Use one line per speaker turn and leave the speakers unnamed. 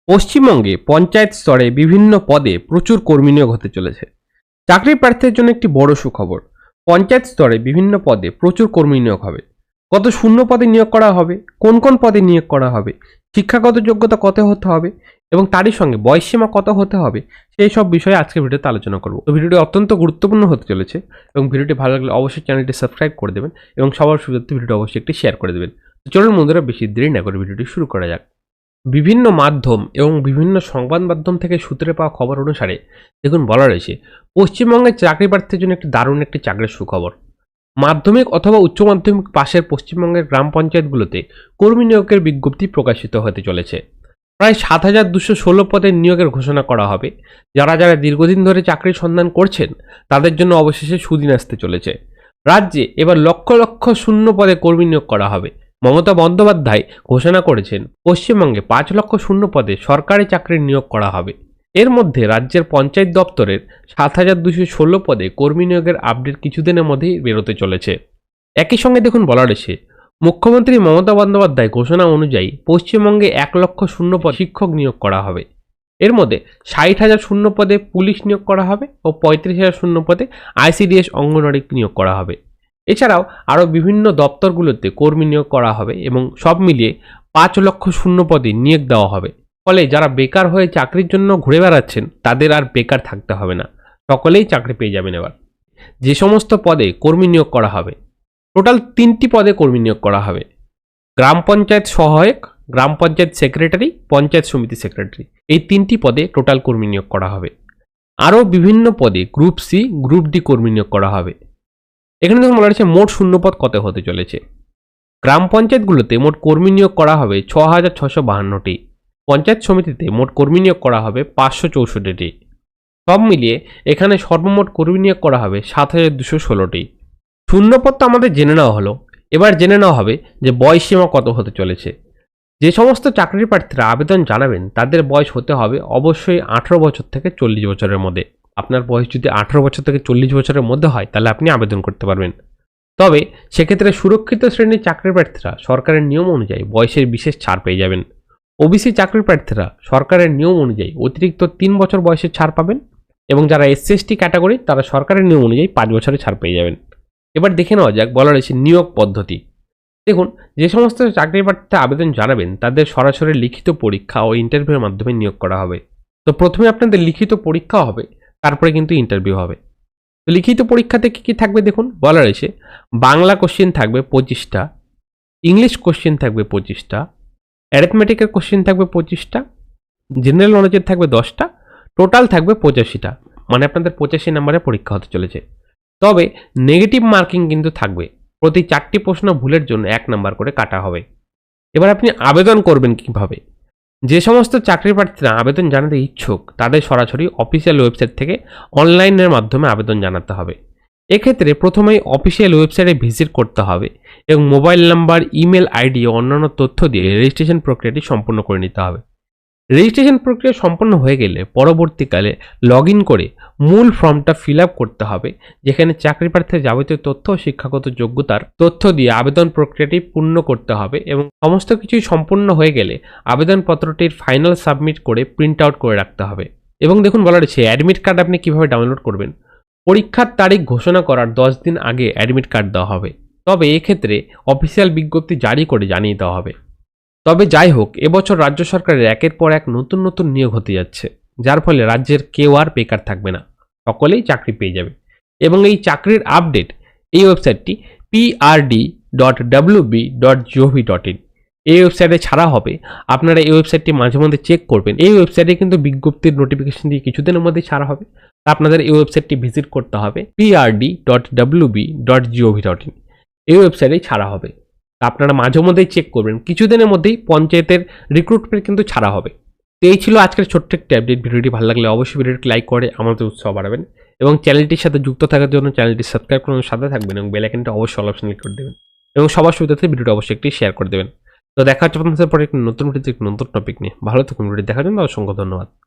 পশ্চিমবঙ্গে পঞ্চায়েত স্তরে বিভিন্ন পদে প্রচুর কর্মী নিয়োগ হতে চলেছে। চাকরি প্রার্থীদের জন্য একটি বড় সুখবর। পঞ্চায়েত স্তরে বিভিন্ন পদে প্রচুর কর্মী নিয়োগ হবে। কত শূন্য পদে নিয়োগ করা হবে, কোন কোন পদে নিয়োগ করা হবে, শিক্ষাগত যোগ্যতা কত হতে হবে এবং তারই সঙ্গে বয়সসীমা কত হতে হবে, সেই সব বিষয়ে আজকে ভিডিওতে আলোচনা করব। তো ভিডিওটি অত্যন্ত গুরুত্বপূর্ণ হতে চলেছে এবং ভিডিওটি ভালো লাগলে অবশ্যই চ্যানেলটি সাবস্ক্রাইব করে দেবেন এবং সবার সুবিধার্থে ভিডিওটি অবশ্যই একটি শেয়ার করে দেবেন। তো চলুন বন্ধুরা, বেশি দেরি না করে ভিডিওটি শুরু করা যাক। বিভিন্ন মাধ্যম এবং বিভিন্ন সংবাদ মাধ্যম থেকে সূত্রে পাওয়া খবর অনুসারে দেখুন বলা রয়েছে, পশ্চিমবঙ্গের চাকরি প্রার্থীর জন্য একটি দারুণ একটি চাকরির সুখবর। মাধ্যমিক অথবা উচ্চ মাধ্যমিক পাশের পশ্চিমবঙ্গের গ্রাম পঞ্চায়েতগুলোতে কর্মী নিয়োগের বিজ্ঞপ্তি প্রকাশিত হতে চলেছে। প্রায় 7,216 পদের নিয়োগের ঘোষণা করা হবে। যারা যারা দীর্ঘদিন ধরে চাকরির সন্ধান করছেন তাদের জন্য অবশেষে সুদিন আসতে চলেছে। রাজ্যে এবার লক্ষ লক্ষ শূন্য পদে কর্মী নিয়োগ করা হবে। মমতা বন্দ্যোপাধ্যায় ঘোষণা করেছেন, পশ্চিমবঙ্গে 5 লক্ষ শূন্য পদে সরকারি চাকরির নিয়োগ করা হবে। এর মধ্যে রাজ্যের পঞ্চায়েত দপ্তরের 7,216 পদে কর্মী নিয়োগের আপডেট কিছুদিনের মধ্যেই বেরোতে চলেছে। একই সঙ্গে দেখুন বলা রয়েছে, মুখ্যমন্ত্রী মমতা বন্দ্যোপাধ্যায় ঘোষণা অনুযায়ী পশ্চিমবঙ্গে 1 লক্ষ শূন্য পদ শিক্ষক নিয়োগ করা হবে। এর মধ্যে 60,000 শূন্য পদে পুলিশ নিয়োগ করা হবে ও 35,000 শূন্য পদে ICDS অঙ্গনওয়াড়ি নিয়োগ করা হবে। এছাড়াও আরও বিভিন্ন দপ্তরগুলোতে কর্মী নিয়োগ করা হবে এবং সব মিলিয়ে 5 লক্ষ শূন্য পদে নিয়োগ দেওয়া হবে। ফলে যারা বেকার হয়ে চাকরির জন্য ঘুরে বেড়াচ্ছেন তাদের আর বেকার থাকতে হবে না, সকলেই চাকরি পেয়ে যাবেন। এবার যে সমস্ত পদে কর্মী নিয়োগ করা হবে, টোটাল 3টি পদে কর্মী নিয়োগ করা হবে। গ্রাম পঞ্চায়েত সহায়ক, গ্রাম পঞ্চায়েত সেক্রেটারি, পঞ্চায়েত সমিতি সেক্রেটারি, এই 3টি পদে টোটাল কর্মী নিয়োগ করা হবে। আরও বিভিন্ন পদে গ্রুপ সি, গ্রুপ ডি কর্মী নিয়োগ করা হবে। এখানে দেখুন বলা হয়েছে মোট শূন্যপদ কত হতে চলেছে। গ্রাম পঞ্চায়েতগুলোতে মোট কর্মী নিয়োগ করা হবে 6,652টি। পঞ্চায়েত সমিতিতে মোট কর্মী নিয়োগ করা হবে 564টি। সব মিলিয়ে এখানে সর্বমোট কর্মী নিয়োগ করা হবে 7,216টি। শূন্যপদ তো আমাদের জেনে নেওয়া হলো, এবার জেনে নেওয়া হবে যে বয়সসীমা কত হতে চলেছে। যে সমস্ত চাকরি প্রার্থীরা আবেদন জানাবেন তাদের বয়স হতে হবে অবশ্যই 18 বছর থেকে 40 বছরের মধ্যে। আপনার বয়স যদি 18 বছর থেকে 40 বছরের মধ্যে হয় তাহলে আপনি আবেদন করতে পারবেন। তবে সেক্ষেত্রে সুরক্ষিত শ্রেণীর চাকরি প্রার্থীরা সরকারের নিয়ম অনুযায়ী বয়সের বিশেষ ছাড় পেয়ে যাবেন। ওবিসি চাকরি প্রার্থীরা সরকারের নিয়ম অনুযায়ী অতিরিক্ত 3 বছর বয়সের ছাড় পাবেন এবং যারা SC/ST ক্যাটাগরি তারা সরকারের নিয়ম অনুযায়ী 5 বছরের ছাড় পেয়ে যাবেন। এবার দেখে নেওয়া যাক বলা রয়েছে নিয়োগ পদ্ধতি। দেখুন, যে সমস্ত চাকরি প্রার্থীরা আবেদন জানাবেন তাদের সরাসরি লিখিত পরীক্ষা ও ইন্টারভিউর মাধ্যমে নিয়োগ করা হবে। তো প্রথমে আপনাদের লিখিত পরীক্ষা হবে, তারপরে কিন্তু ইন্টারভিউ হবে। তো লিখিত পরীক্ষাতে কী কী থাকবে দেখুন বলা রয়েছে, বাংলা কোশ্চেন থাকবে 25টা, ইংলিশ কোশ্চেন থাকবে 25টা, অ্যারিথমেটিকের কোশ্চেন থাকবে 25টা, জেনারেল নলেজের থাকবে 10টা, টোটাল থাকবে 85টা। মানে আপনাদের 85 নম্বরের পরীক্ষা হতে চলেছে। তবে নেগেটিভ মার্কিং কিন্তু থাকবে, প্রতি 4টি প্রশ্ন ভুলের জন্য 1 নাম্বার করে কাটা হবে। এবার আপনি আবেদন করবেন কিভাবে? যে সমস্ত চাকরি প্রার্থীরা আবেদন জানাতে ইচ্ছুক তাদের সরাসরি অফিসিয়াল ওয়েবসাইট থেকে অনলাইনের মাধ্যমে আবেদন জানাতে হবে। এক্ষেত্রে প্রথমেই অফিসিয়াল ওয়েবসাইটে ভিজিট করতে হবে এবং মোবাইল নাম্বার, ইমেল আইডি ও অন্যান্য তথ্য দিয়ে রেজিস্ট্রেশন প্রক্রিয়াটি সম্পূর্ণ করে নিতে হবে। রেজিস্ট্রেশন প্রক্রিয়া সম্পন্ন হয়ে গেলে পরবর্তীকালে লগ ইন করে মূল ফর্মটা ফিল আপ করতে হবে, যেখানে চাকরি প্রার্থীর যাবতীয় তথ্য ও শিক্ষাগত যোগ্যতার তথ্য দিয়ে আবেদন প্রক্রিয়াটি পূর্ণ করতে হবে এবং সমস্ত কিছুই সম্পূর্ণ হয়ে গেলে আবেদনপত্রটির ফাইনাল সাবমিট করে প্রিন্ট আউট করে রাখতে হবে। এবং দেখুন বলা রয়েছে অ্যাডমিট কার্ড আপনি কিভাবে ডাউনলোড করবেন। পরীক্ষার তারিখ ঘোষণা করার 10 দিন আগে অ্যাডমিট কার্ড দেওয়া হবে, তবে এক্ষেত্রে অফিসিয়াল বিজ্ঞপ্তি জারি করে জানিয়ে দেওয়া হবে। তবে যাই হোক, এবছর রাজ্য সরকারের একের পর এক নতুন নতুন নিয়োগ হতে যাচ্ছে, যার ফলে রাজ্যের কেউ আর বেকার থাকবে না, সকলেই চাকরি পেয়ে যাবে। এবং এই চাকরির আপডেট এই ওয়েবসাইটটি prd.wb.gov.in এই ওয়েবসাইটে ছাড়া হবে। আপনারা এই ওয়েবসাইটটি মাঝে মধ্যে চেক করবেন। এই ওয়েবসাইটে কিন্তু বিজ্ঞপ্তির নোটিফিকেশন দিয়ে কিছুদিনের মধ্যে ছাড়া হবে। আপনাদের এই ওয়েবসাইটটি ভিজিট করতে হবে, prd.wb.gov.in এই ওয়েবসাইটেই ছাড়া হবে। আপনারা মাঝে মধ্যেই চেক করবেন, কিছুদিনের মধ্যেই পঞ্চায়েতের রিক্রুটমেন্ট কিন্তু ছাড়া হবে। তো এই ছিল আজকের ছোট্ট একটি আপডেট। ভিডিওটি ভালো লাগলে অবশ্যই ভিডিওটি লাইক করে আমাদের উৎসাহ বাড়াবেন এবং চ্যানেলটির সাথে যুক্ত থাকার জন্য চ্যানেলটি সাবস্ক্রাইব করে সাথে থাকবেন এবং বেল আইকনটা অবশ্যই অল অপশন ক্লিক করে দেবেন এবং সবার সুবিধার্থে ভিডিওটি অবশ্যই একটি শেয়ার করে দেবেন। তো দেখা হচ্ছে আপনাদের পরে একটি নতুন ভিডিওতে একটি নতুন টপিক নিয়ে। ভালো থাকুন। ভিডিওটি দেখার জন্য অসংখ্য ধন্যবাদ।